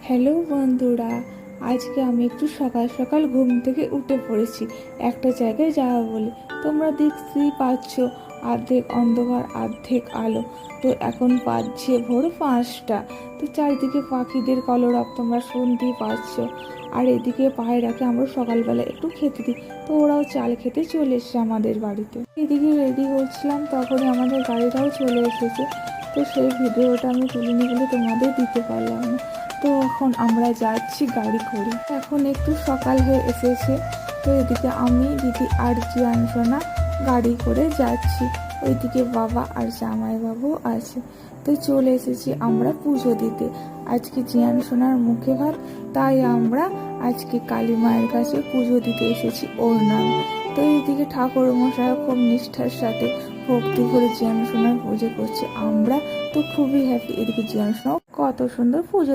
Hello বন্ধুরা, আজকে আমি একটু সকাল সকাল ঘুম থেকে উঠে পড়েছি একটা জায়গায় যাওয়া বলে। তোমরা দেখতেই পাচ্ছ, অর্ধেক অন্ধকার অর্ধেক আলো। তো এখন বাজছে ভোর 5টা। তো চারিদিকে পাখিদের কলরব তোমরা শুনতেই পাচ্ছ। আর এদিকে পায়রাকে আমরা সকালবেলা একটু খেতে দিই, তো ওরাও চাল খেতে চলে এসছে আমাদের বাড়িতে। এদিকে রেডি হচ্ছিলাম, তখনই আমাদের গাড়িটাও চলে এসেছে। তো সেই ভিডিওটা আমি তুলিনি বলে তোমাদের দিতে পারলাম না। তো এখন আমরা যাচ্ছি গাড়ি করে। এখন একটু সকাল হয়ে এসেছে। তো এদিকে আমি, দিদি আর জিয়ান সোনা গাড়ি করে যাচ্ছি। ওইদিকে বাবা আর জামাইবাবু আছে। তো চলে এসেছি আমরা পুজো দিতে। আজকে জিয়ান সোনার মুখে ভাত, তাই আমরা আজকে কালী মায়ের কাছে পুজো দিতে এসেছি ওর নাম। তো এইদিকে ঠাকুর মশাই খুব নিষ্ঠার সাথে ভক্তি করে জিয়ান সোনার পুজো করছে। আমরা তো খুবই হ্যাপি। এদিকে জিয়ান সোনাও কত সুন্দর পুজো